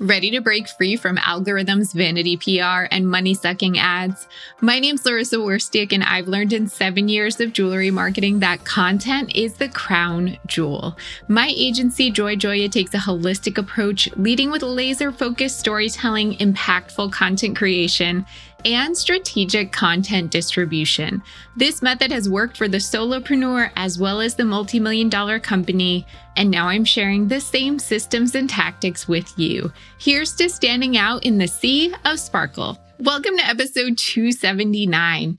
Ready to break free from algorithms, vanity PR, and money-sucking ads? My name's Larissa Werstick, and I've learned in 7 years of jewelry marketing that content is the crown jewel. My agency, Joy Joya, takes a holistic approach, leading with laser-focused storytelling, impactful content creation, and strategic content distribution. This method has worked for the solopreneur as well as the multi-million-dollar company, and now I'm sharing the same systems and tactics with you. Here's to standing out in the sea of sparkle. Welcome to episode 279.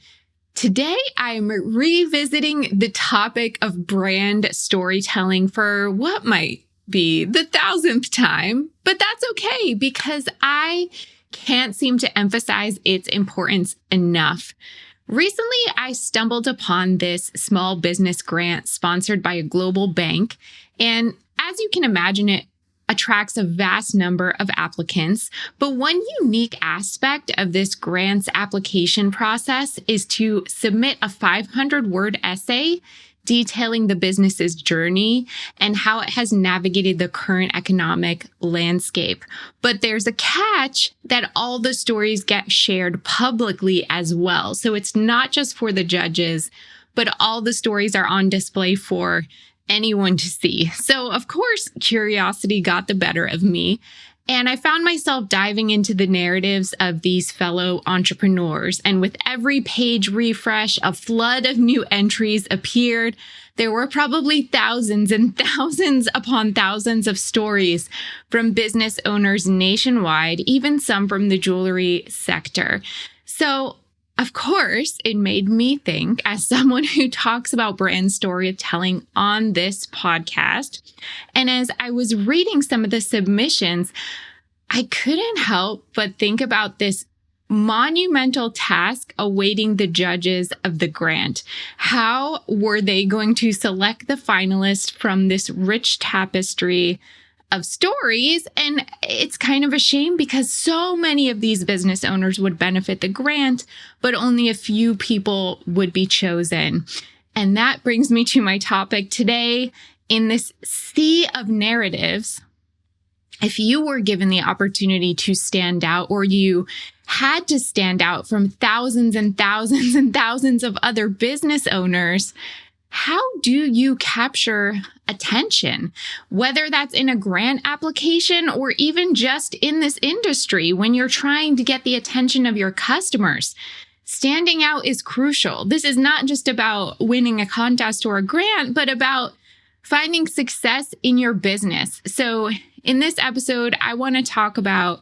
Today, I'm revisiting the topic of brand storytelling for what might be the 1000th time, but that's okay because I can't seem to emphasize its importance enough. Recently, I stumbled upon this small business grant sponsored by a global bank, and as you can imagine, it attracts a vast number of applicants. But one unique aspect of this grant's application process is to submit a 500-word essay detailing the business's journey and how it has navigated the current economic landscape. But there's a catch that all the stories get shared publicly as well. So it's not just for the judges, but all the stories are on display for anyone to see. So of course, curiosity got the better of me. And I found myself diving into the narratives of these fellow entrepreneurs. And with every page refresh, a flood of new entries appeared. There were probably thousands and thousands upon thousands of stories from business owners nationwide, even some from the jewelry sector. So, of course, it made me think, as someone who talks about brand storytelling on this podcast, and as I was reading some of the submissions, I couldn't help but think about this monumental task awaiting the judges of the grant. How were they going to select the finalists from this rich tapestry of stories? And it's kind of a shame because so many of these business owners would benefit the grant, but only a few people would be chosen. And that brings me to my topic today. In this sea of narratives, if you were given the opportunity to stand out, or you had to stand out from thousands and thousands and thousands of other business owners, how do you capture attention? Whether that's in a grant application or even just in this industry when you're trying to get the attention of your customers. Standing out is crucial. This is not just about winning a contest or a grant, but about finding success in your business. So in this episode, I want to talk about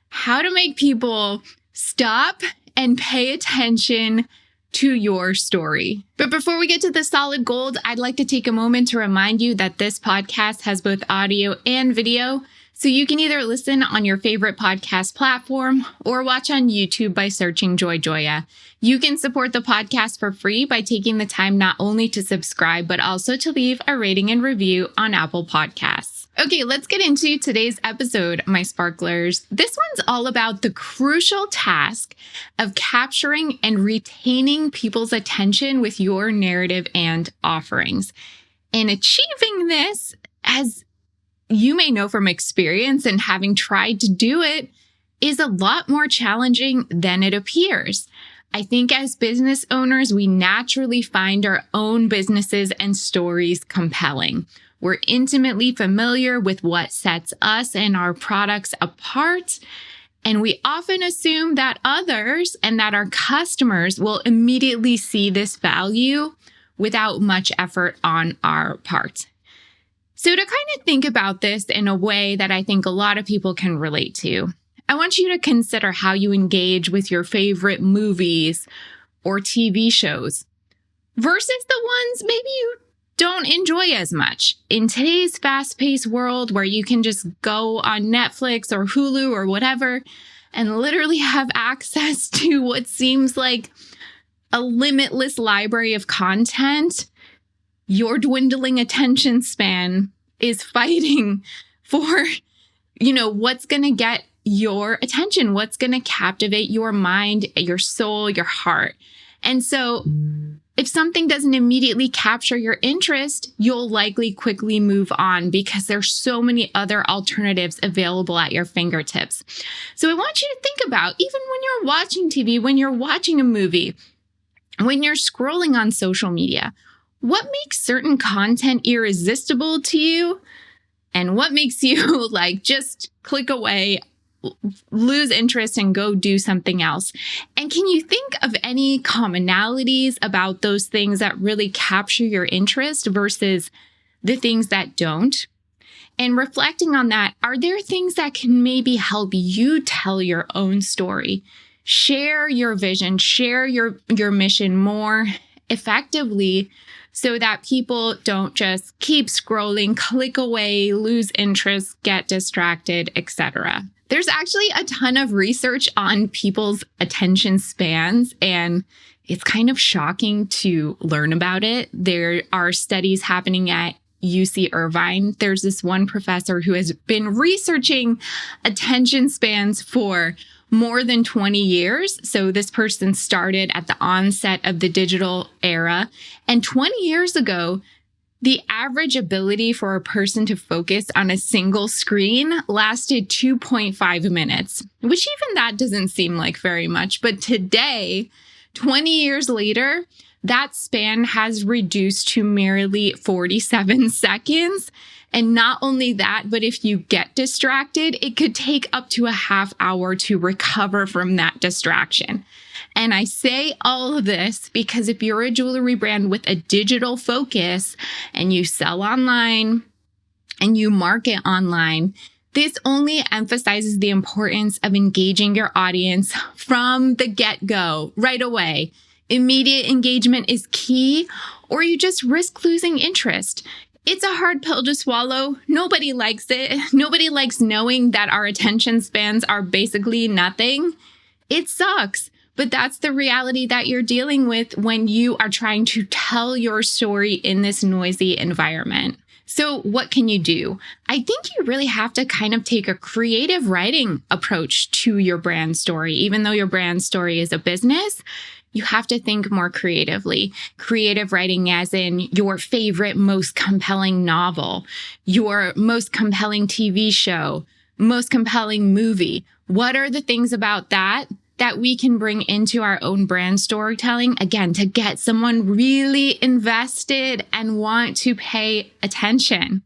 how to make people stop and pay attention to your story. But before we get to the solid gold, I'd like to take a moment to remind you that this podcast has both audio and video, so you can either listen on your favorite podcast platform or watch on YouTube by searching Joy Joya. You can support the podcast for free by taking the time not only to subscribe, but also to leave a rating and review on Apple Podcasts. Okay, let's get into today's episode, my sparklers. This one's all about the crucial task of capturing and retaining people's attention with your narrative and offerings. And achieving this, as you may know from experience and having tried to do it, is a lot more challenging than it appears. I think as business owners, we naturally find our own businesses and stories compelling. We're intimately familiar with what sets us and our products apart, and we often assume that others and that our customers will immediately see this value without much effort on our part. So to kind of think about this in a way that I think a lot of people can relate to, I want you to consider how you engage with your favorite movies or TV shows versus the ones maybe you don't enjoy as much. In today's fast-paced world where you can just go on Netflix or Hulu or whatever and literally have access to what seems like a limitless library of content, your dwindling attention span is fighting for, what's going to get your attention, what's going to captivate your mind, your soul, your heart. And so If something doesn't immediately capture your interest, you'll likely quickly move on because there's so many other alternatives available at your fingertips. So I want you to think about, even when you're watching TV, when you're watching a movie, when you're scrolling on social media, what makes certain content irresistible to you? And what makes you just click away, lose interest, and go do something else? And can you think of any commonalities about those things that really capture your interest versus the things that don't? And reflecting on that, are there things that can maybe help you tell your own story? Share your vision, share your mission more effectively so that people don't just keep scrolling, click away, lose interest, get distracted, etc. There's actually a ton of research on people's attention spans, and it's kind of shocking to learn about it. There are studies happening at UC Irvine. There's this one professor who has been researching attention spans for more than 20 years. So this person started at the onset of the digital era. And 20 years ago, the average ability for a person to focus on a single screen lasted 2.5 minutes, which even that doesn't seem like very much. But today, 20 years later, that span has reduced to merely 47 seconds. And not only that, but if you get distracted, it could take up to a half hour to recover from that distraction. And I say all of this because if you're a jewelry brand with a digital focus and you sell online and you market online, this only emphasizes the importance of engaging your audience from the get-go, right away. Immediate engagement is key, or you just risk losing interest. It's a hard pill to swallow. Nobody likes it. Nobody likes knowing that our attention spans are basically nothing. It sucks, but that's the reality that you're dealing with when you are trying to tell your story in this noisy environment. So what can you do? I think you really have to kind of take a creative writing approach to your brand story. Even though your brand story is a business, you have to think more creatively. Creative writing as in your favorite, most compelling novel, your most compelling TV show, most compelling movie. What are the things about that we can bring into our own brand storytelling, again, to get someone really invested and want to pay attention?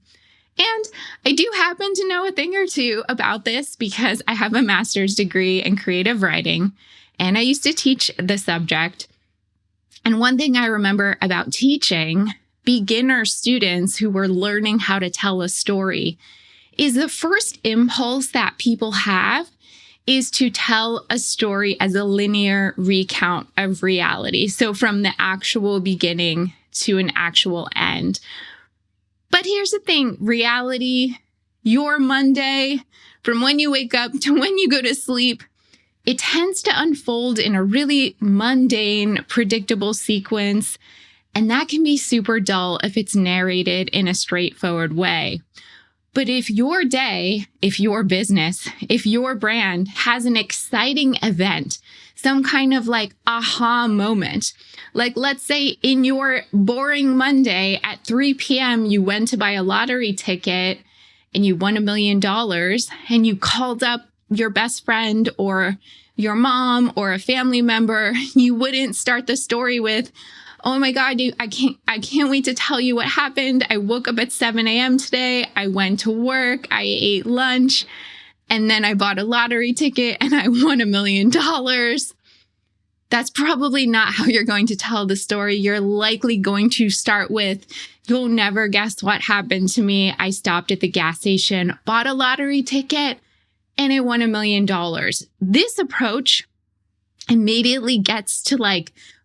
And I do happen to know a thing or two about this because I have a master's degree in creative writing. And I used to teach the subject. And one thing I remember about teaching beginner students who were learning how to tell a story is the first impulse that people have is to tell a story as a linear recount of reality. So from the actual beginning to an actual end. But here's the thing, reality, your Monday, from when you wake up to when you go to sleep, it tends to unfold in a really mundane, predictable sequence, and that can be super dull if it's narrated in a straightforward way. But if your day, if your business, if your brand has an exciting event, some kind of aha moment, let's say in your boring Monday at 3 p.m., you went to buy a lottery ticket and you won $1 million and you called up your best friend or your mom or a family member, you wouldn't start the story with, "Oh my God, I can't wait to tell you what happened. I woke up at 7 a.m. today. I went to work. I ate lunch. And then I bought a lottery ticket and I won $1 million." That's probably not how you're going to tell the story. You're likely going to start with, "You'll never guess what happened to me. I stopped at the gas station, bought a lottery ticket, and I won $1 million." This approach immediately gets to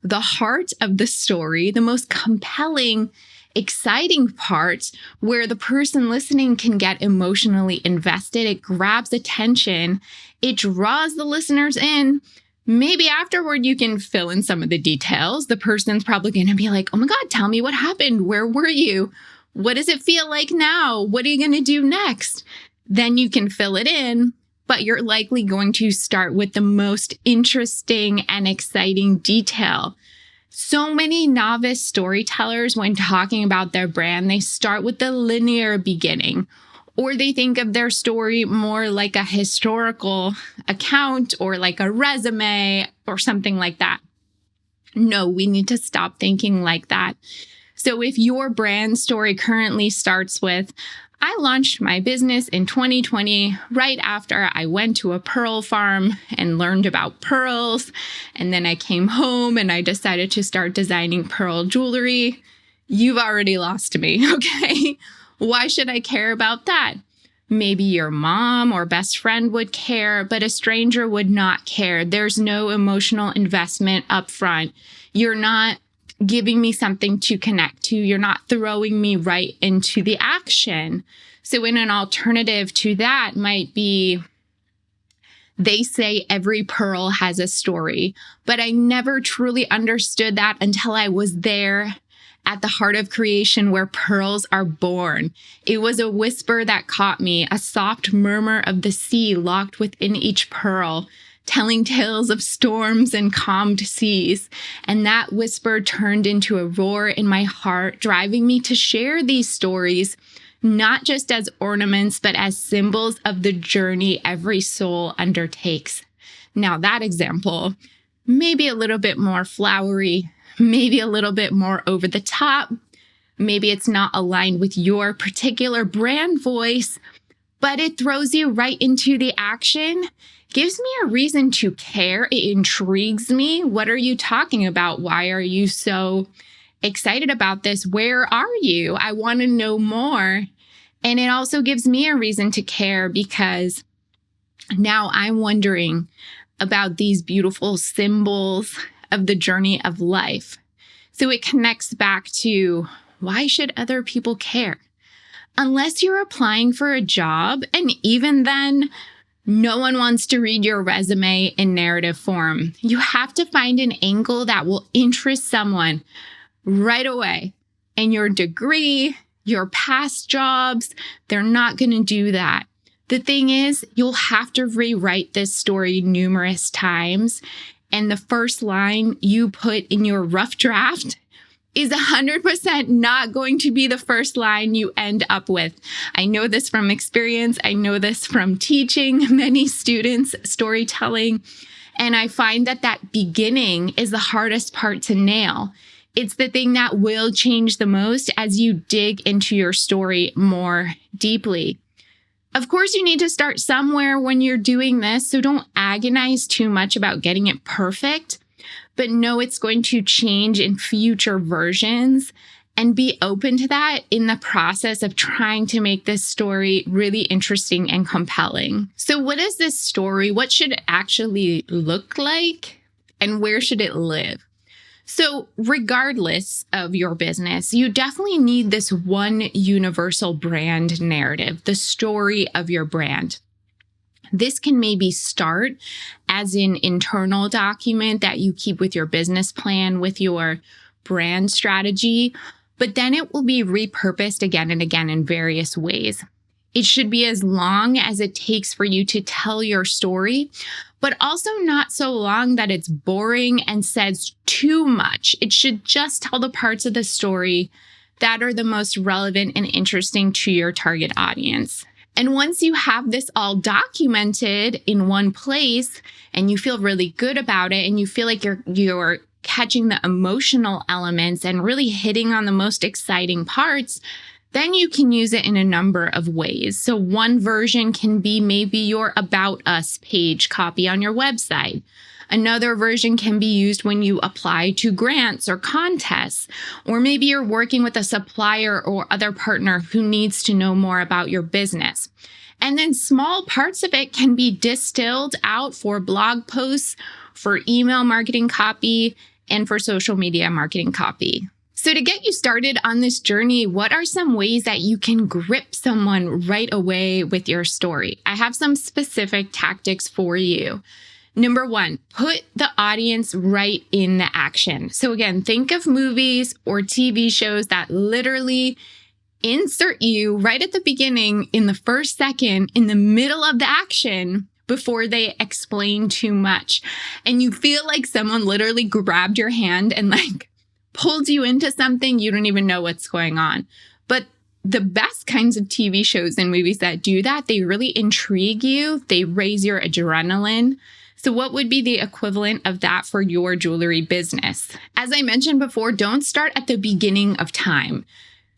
the heart of the story, the most compelling, exciting part where the person listening can get emotionally invested. It grabs attention. It draws the listeners in. Maybe afterward, you can fill in some of the details. The person's probably going to be like, "Oh my God, tell me what happened. Where were you? What does it feel like now? What are you going to do next?" Then you can fill it in. But you're likely going to start with the most interesting and exciting detail So many novice storytellers, when talking about their brand, they start with the linear beginning, or they think of their story more like a historical account or like a resume or something like that. No, we need to stop thinking like that. So if your brand story currently starts with, I launched my business in 2020 right after I went to a pearl farm and learned about pearls. And then I came home and I decided to start designing pearl jewelry. You've already lost me, okay? Why should I care about that? Maybe your mom or best friend would care, but a stranger would not care. There's no emotional investment up front. You're not giving me something to connect to. You're not throwing me right into the action. So in an alternative to that might be, they say every pearl has a story, but I never truly understood that until I was there at the heart of creation where pearls are born. It was a whisper that caught me, a soft murmur of the sea locked within each pearl, telling tales of storms and calmed seas. And that whisper turned into a roar in my heart, driving me to share these stories, not just as ornaments, but as symbols of the journey every soul undertakes. Now that example, maybe a little bit more flowery, maybe a little bit more over the top. Maybe it's not aligned with your particular brand voice, but it throws you right into the action. Gives me a reason to care. It intrigues me. What are you talking about? Why are you so excited about this? Where are you? I want to know more. And it also gives me a reason to care because now I'm wondering about these beautiful symbols of the journey of life. So it connects back to, why should other people care? Unless you're applying for a job, and even then, no one wants to read your resume in narrative form. You have to find an angle that will interest someone right away. And your degree, your past jobs, they're not going to do that. The thing is, you'll have to rewrite this story numerous times. And the first line you put in your rough draft is 100% not going to be the first line you end up with. I know this from experience. I know this from teaching many students storytelling. And I find that that beginning is the hardest part to nail. It's the thing that will change the most as you dig into your story more deeply. Of course, you need to start somewhere when you're doing this, so don't agonize too much about getting it perfect, but know it's going to change in future versions and be open to that in the process of trying to make this story really interesting and compelling. So what is this story? What should it actually look like? And where should it live? So regardless of your business, you definitely need this one universal brand narrative, the story of your brand. This can maybe start as an internal document that you keep with your business plan, with your brand strategy, but then it will be repurposed again and again in various ways. It should be as long as it takes for you to tell your story, but also not so long that it's boring and says too much. It should just tell the parts of the story that are the most relevant and interesting to your target audience. And once you have this all documented in one place and you feel really good about it and you feel like you're catching the emotional elements and really hitting on the most exciting parts, then you can use it in a number of ways. So one version can be maybe your About Us page copy on your website. Another version can be used when you apply to grants or contests, or maybe you're working with a supplier or other partner who needs to know more about your business. And then small parts of it can be distilled out for blog posts, for email marketing copy, and for social media marketing copy. So to get you started on this journey, what are some ways that you can grip someone right away with your story? I have some specific tactics for you. Number one, put the audience right in the action. So again, think of movies or TV shows that literally insert you right at the beginning, in the first second, in the middle of the action, before they explain too much. And you feel like someone literally grabbed your hand and like pulled you into something. You don't even know what's going on. But the best kinds of TV shows and movies that do that, they really intrigue you. They raise your adrenaline. So what would be the equivalent of that for your jewelry business? As I mentioned before, don't start at the beginning of time.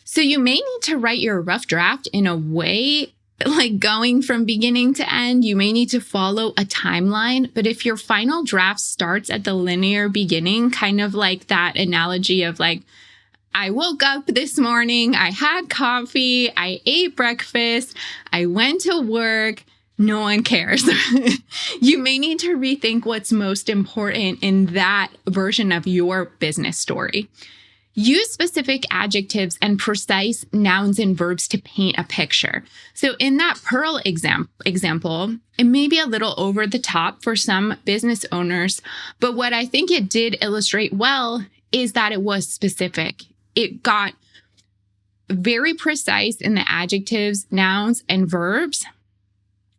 So you may need to write your rough draft in a way like going from beginning to end. You may need to follow a timeline, but if your final draft starts at the linear beginning, kind of like that analogy of like, I woke up this morning, I had coffee, I ate breakfast, I went to work, no one cares. You may need to rethink what's most important in that version of your business story. Use specific adjectives and precise nouns and verbs to paint a picture. So in that pearl example, it may be a little over the top for some business owners, but what I think it did illustrate well is that it was specific. It got very precise in the adjectives, nouns, and verbs.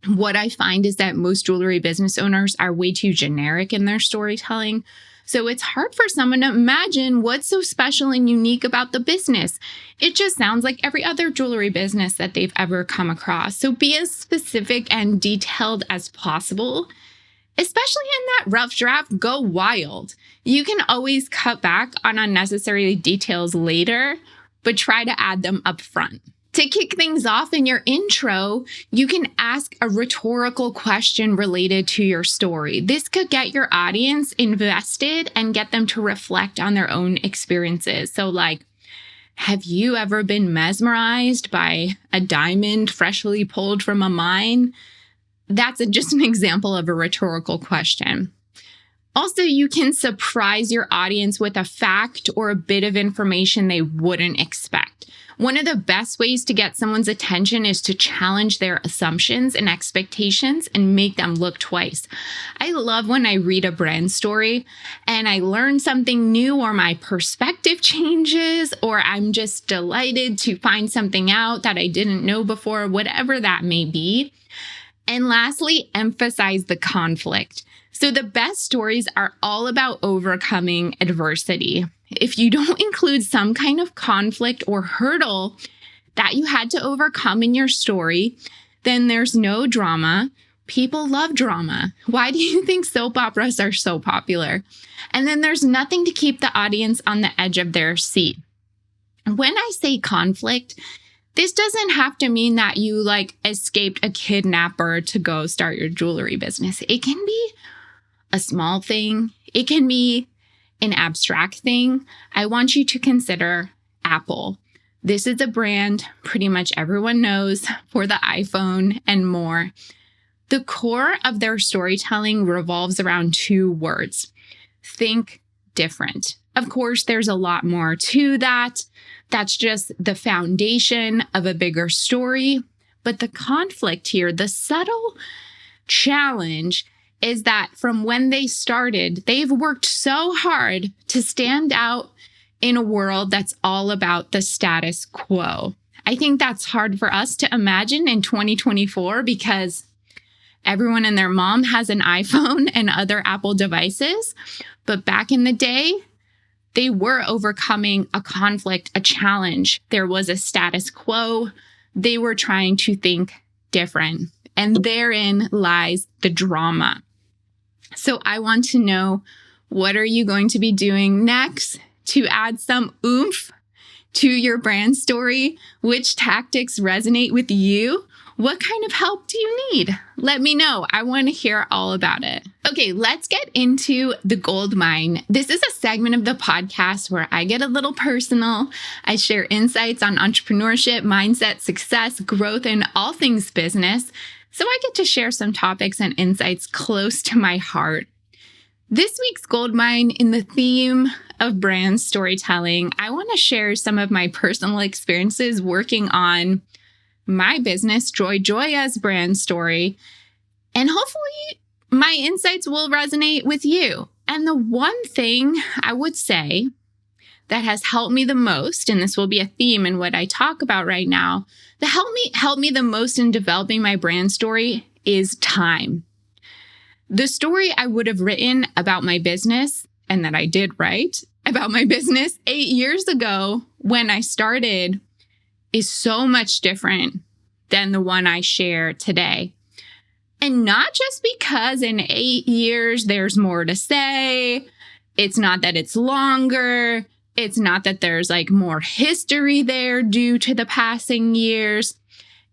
What I find is that most jewelry business owners are way too generic in their storytelling. So it's hard for someone to imagine what's so special and unique about the business. It just sounds like every other jewelry business that they've ever come across. So be as specific and detailed as possible. Especially in that rough draft, go wild. You can always cut back on unnecessary details later, but try to add them up front. To kick things off in your intro, you can ask a rhetorical question related to your story. This could get your audience invested and get them to reflect on their own experiences. So like, have you ever been mesmerized by a diamond freshly pulled from a mine? That's just an example of a rhetorical question. Also, you can surprise your audience with a fact or a bit of information they wouldn't expect. One of the best ways to get someone's attention is to challenge their assumptions and expectations and make them look twice. I love when I read a brand story and I learn something new, or my perspective changes, or I'm just delighted to find something out that I didn't know before, whatever that may be. And lastly, emphasize the conflict. So the best stories are all about overcoming adversity. If you don't include some kind of conflict or hurdle that you had to overcome in your story, then there's no drama. People love drama. Why do you think soap operas are so popular? And then there's nothing to keep the audience on the edge of their seat. When I say conflict, this doesn't have to mean that you like escaped a kidnapper to go start your jewelry business. It can be a small thing. It can be an abstract thing. I want you to consider Apple. This is a brand pretty much everyone knows for the iPhone and more. The core of their storytelling revolves around two words: think different. Of course, there's a lot more to that. That's just the foundation of a bigger story. But the conflict here, the subtle challenge, is that from when they started, they've worked so hard to stand out in a world that's all about the status quo. I think that's hard for us to imagine in 2024 because everyone and their mom has an iPhone and other Apple devices. But back in the day, they were overcoming a conflict, a challenge. There was a status quo. They were trying to think different. And therein lies the drama. So I want to know, what are you going to be doing next to add some oomph to your brand story? Which tactics resonate with you? What kind of help do you need? Let me know. I want to hear all about it. Okay, let's get into the gold mine. This is a segment of the podcast where I get a little personal. I share insights on entrepreneurship, mindset, success, growth, and all things business. So I get to share some topics and insights close to my heart. This week's gold mine, in the theme of brand storytelling, I want to share some of my personal experiences working on my business, Joya's brand story, and hopefully my insights will resonate with you. And the one thing I would say that has helped me the most, and this will be a theme in what I talk about right now, that helped me the most in developing my brand story is time. The story I would have written about my business, and that I did write about my business 8 years ago when I started, is so much different than the one I share today. And not just because in 8 years there's more to say. It's not that it's longer. It's not that there's more history there due to the passing years.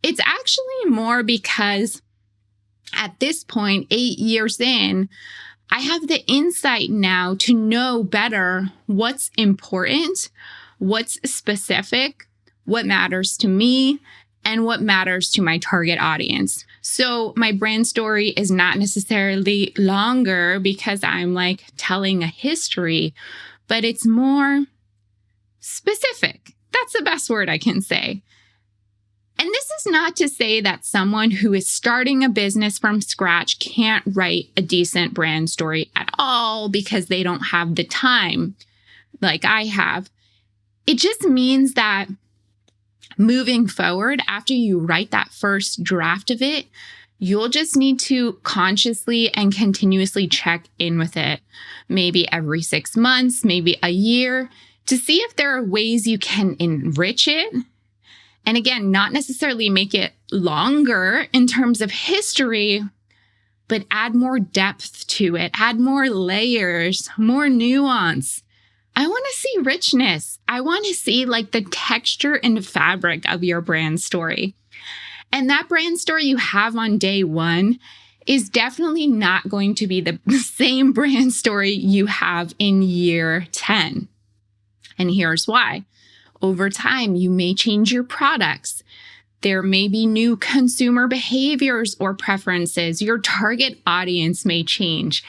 It's actually more because at this point, 8 years in, I have the insight now to know better what's important, what's specific, what matters to me, and what matters to my target audience. So my brand story is not necessarily longer because I'm telling a history, but it's more specific. That's the best word I can say. And this is not to say that someone who is starting a business from scratch can't write a decent brand story at all because they don't have the time like I have. It just means that moving forward, after you write that first draft of it, you'll just need to consciously and continuously check in with it, maybe every 6 months, maybe a year, to see if there are ways you can enrich it. And again, not necessarily make it longer in terms of history, but add more depth to it, add more layers, more nuance. I want to see richness. I want to see the texture and fabric of your brand story. And that brand story you have on day one is definitely not going to be the same brand story you have in year 10. And here's why. Over time, you may change your products. There may be new consumer behaviors or preferences. Your target audience may change.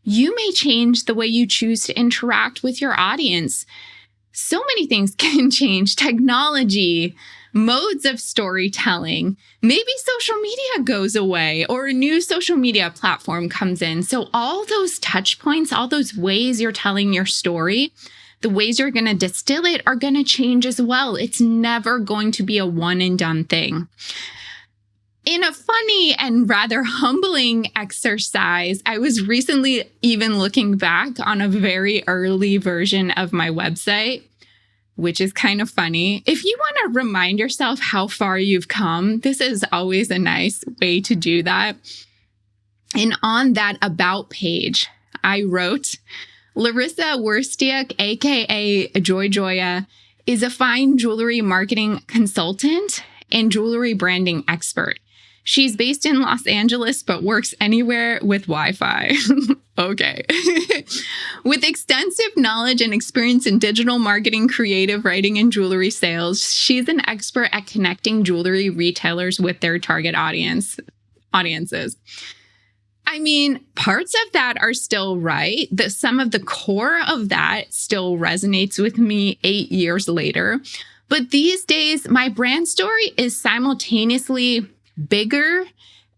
You may change the way you choose to interact with your audience. So many things can change. Technology, modes of storytelling. Maybe social media goes away or a new social media platform comes in. So all those touch points, all those ways you're telling your story, the ways you're going to distill it are going to change as well. It's never going to be a one and done thing. In a funny and rather humbling exercise, I was recently even looking back on a very early version of my website, which is kind of funny. If you want to remind yourself how far you've come, this is always a nice way to do that. And on that About page, I wrote, Larissa Wurstiak, aka Joy Joya, is a fine jewelry marketing consultant and jewelry branding expert. She's based in Los Angeles, but works anywhere with Wi-Fi. Okay. With extensive knowledge and experience in digital marketing, creative writing, and jewelry sales, she's an expert at connecting jewelry retailers with their target audiences. I mean, parts of that are still right. Some of the core of that still resonates with me 8 years later. But these days, my brand story is simultaneously bigger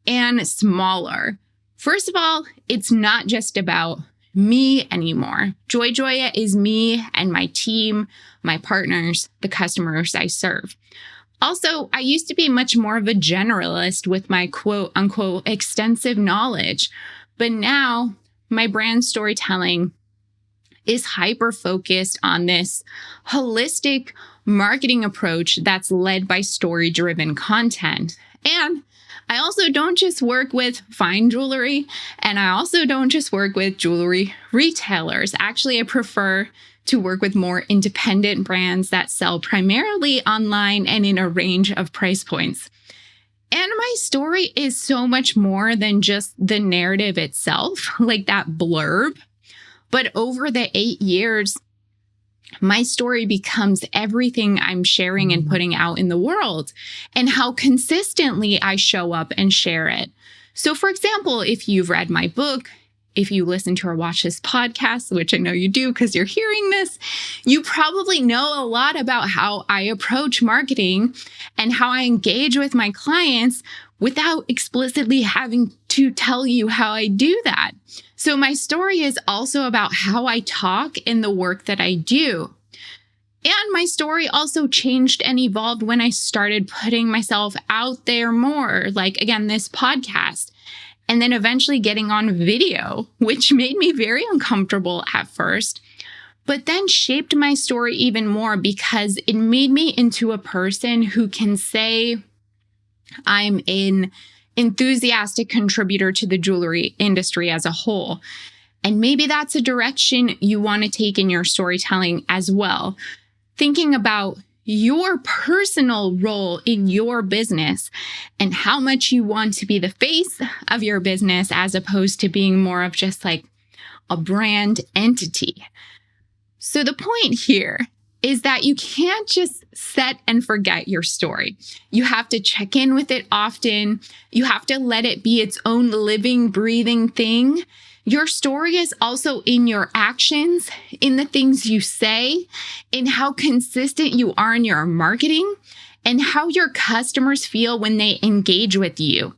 and smaller. First of all, it's not just about me anymore. Joy Joya is me and my team, my partners, the customers I serve. Also, I used to be much more of a generalist with my quote unquote extensive knowledge, but now my brand storytelling is hyper-focused on this holistic marketing approach that's led by story-driven content. And I also don't just work with fine jewelry, and I also don't just work with jewelry retailers. Actually, I prefer to work with more independent brands that sell primarily online and in a range of price points. And my story is so much more than just the narrative itself, like that blurb. But over the 8 years, my story becomes everything I'm sharing and putting out in the world and how consistently I show up and share it. So for example, if you've read my book, if you listen to or watch this podcast, which I know you do because you're hearing this, you probably know a lot about how I approach marketing and how I engage with my clients without explicitly having to tell you how I do that. So my story is also about how I talk in the work that I do. And my story also changed and evolved when I started putting myself out there more, like, again, this podcast. and then eventually getting on video, which made me very uncomfortable at first, but then shaped my story even more because it made me into a person who can say, I'm an enthusiastic contributor to the jewelry industry as a whole. And maybe that's a direction you want to take in your storytelling as well. Thinking about your personal role in your business and how much you want to be the face of your business as opposed to being more of just like a brand entity. So the point here is that you can't just set and forget your story. You have to check in with it often. You have to let it be its own living, breathing thing. Your story is also in your actions, in the things you say, in how consistent you are in your marketing, and how your customers feel when they engage with you.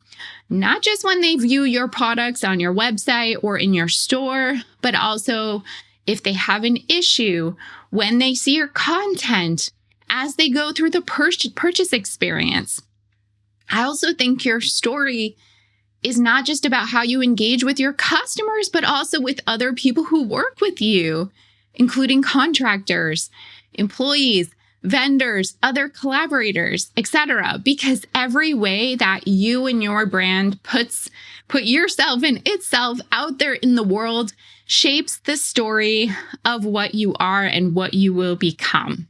Not just when they view your products on your website or in your store, but also if they have an issue, when they see your content, as they go through the purchase experience. I also think your story is not just about how you engage with your customers, but also with other people who work with you, including contractors, employees, vendors, other collaborators, etc. Because every way that you and your brand put yourself and itself out there in the world shapes the story of what you are and what you will become.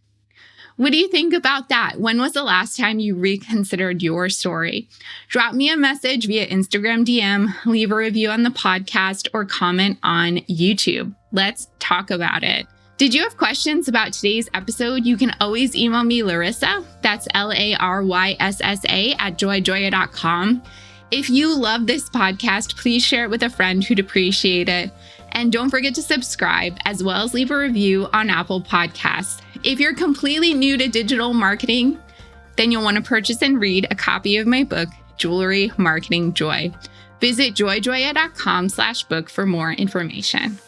What do you think about that? When was the last time you reconsidered your story? Drop me a message via Instagram DM, leave a review on the podcast, or comment on YouTube. Let's talk about it. Did you have questions about today's episode? You can always email me Larissa, that's LARYSSA @joyjoya.com. If you love this podcast, please share it with a friend who'd appreciate it. And don't forget to subscribe, as well as leave a review on Apple Podcasts. If you're completely new to digital marketing, then you'll want to purchase and read a copy of my book, Jewelry Marketing Joy. Visit joyjoya.com/book for more information.